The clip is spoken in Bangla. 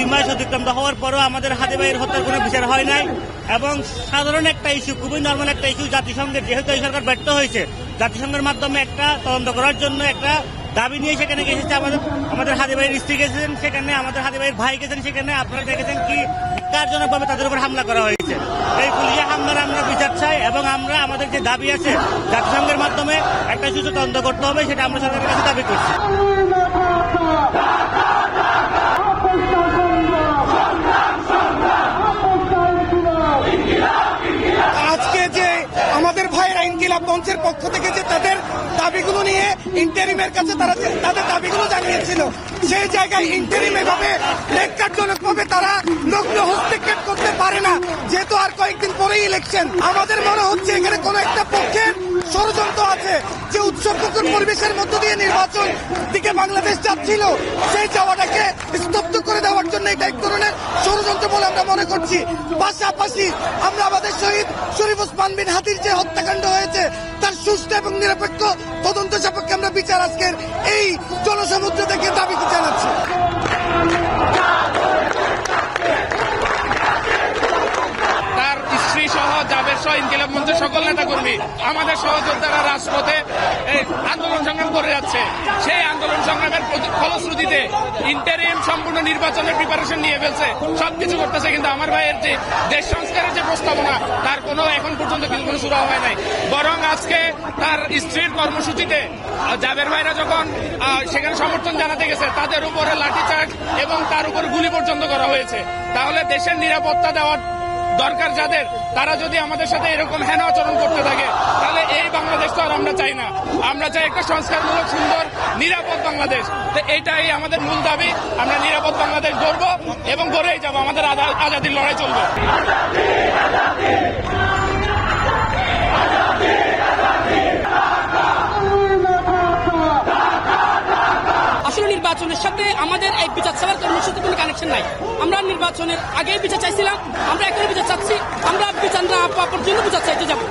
3 মাস অতিক্রান্ত হওয়ার পরও আমাদের হাদি ভাইয়ের হত্যার কোনো বিচার হয় নাই এবং সাধারণ একটা ইস্যু, খুবই নর্মাল একটা ইস্যু, জাতিসংঘের যেহেতু এই সরকার ব্যর্থ হয়েছে, জাতিসংঘের মাধ্যমে একটা তদন্ত করার জন্য একটা দাবি নিয়ে সেখানে গেছে। আমাদের হাদি ভাইয়ের স্ত্রী গেছেন সেখানে, আমাদের হাদি ভাইয়ের ভাই গেছেন সেখানে। আপনারা দেখেছেন কি কার্যজনকভাবে তাদের উপর হামলা করা হয়েছে। এই পুলিশি হামলার আমরা বিচার চাই এবং আমরা আমাদের যে দাবি আছে জাতিসংঘের মাধ্যমে একটা সুষ্ঠু তদন্ত করতে হবে, সেটা আমরা সরকারের কাছে দাবি করছি। আজকে যে আমাদের ভাইয়েরা ইনকিলাব মঞ্চের পক্ষ থেকে যে তাদের দাবিগুলো নিয়ে ইন্টারিমের কাছে তারা তাদের দাবিগুলো জানিয়েছিল, সেই জায়গায় ইন্টারিম এভাবে ন্যাক্কারজনকভাবে তারা লগ্ন হস্তক্ষেপ করতে পারে না, যেহেতু আর কয়েকদিন পরেই ইলেকশন। আমাদের মনে হচ্ছে এখানে কোনো একটা পক্ষের ষড়যন্ত্র আছে, যে উৎসবমুখর পরিবেশের মধ্য দিয়ে নির্বাচন দিকে বাংলাদেশ যাচ্ছিল, সেই যাওয়াটাকে স্তব্ধ করে দেওয়ার জন্য এটা এক ধরনের ষড়যন্ত্র বলে আমরা মনে করছি। পাশাপাশি আমরা আমাদের শহীদ শরীফ ওসমান বিন হাদির যে হত্যাকাণ্ড হয়েছে তার সুষ্ঠু এবং নিরপেক্ষ তদন্ত সাপেক্ষে আমরা বিচার আজকের এই জনসমুদ্র থেকে দাবি জানাচ্ছি। তার স্ত্রী সহ জাবের সহ ইনকিলাব মঞ্চের সকল নেতা কর্মী, আমাদের সহযোদ্ধারা রাজপথে আন্দোলন সংগ্রাম করে যাচ্ছে। সেই আন্দোলন সংগ্রামের ফলশ্রুতিতে ইন্টারিম সম্পূর্ণ নির্বাচনের প্রিপারেশন নিয়ে ফেলছে, সবকিছু করতেছে, কিন্তু আমার ভাইয়ের যে দেশ সংস্কারের যে প্রস্তাবনা তার কোনো এখন পর্যন্ত কিন্তু কোনো শুরু হয় নাই। বরং আজকে তার স্ত্রীর কর্মসূচিতে জাবের ভাইরা যখন সেখানে সমর্থন জানাতে গেছে, তাদের উপরে লাঠিচার্জ এবং তার উপর গুলি পর্যন্ত করা হয়েছে। তাহলে দেশের নিরাপত্তা দেওয়ার দরকার যাদের, তারা যদি আমাদের সাথে এরকম হেন আচরণ করতে থাকে, তাহলে এই বাংলাদেশ তো আর আমরা চাই না। আমরা চাই একটা সংস্কারমূলক, সুন্দর, নিরাপদ বাংলাদেশ। তো এইটাই আমাদের মূল দাবি। আমরা নিরাপদ বাংলাদেশ গড়ব এবং গড়েই যাব। আমাদের আজাদির লড়াই চলবে। আসলে নির্বাচনের সাথে আমাদের এই বিচার চাওয়ার কর্মসূচির কোনো কানেকশন নাই। আমরা নির্বাচনের আগে বিচার চাইছিলাম, আমরা এখনই বিচার চাচ্ছি। আমরা বিচার না পাওয়া পর্যন্ত বিচার চাইতে যাবো।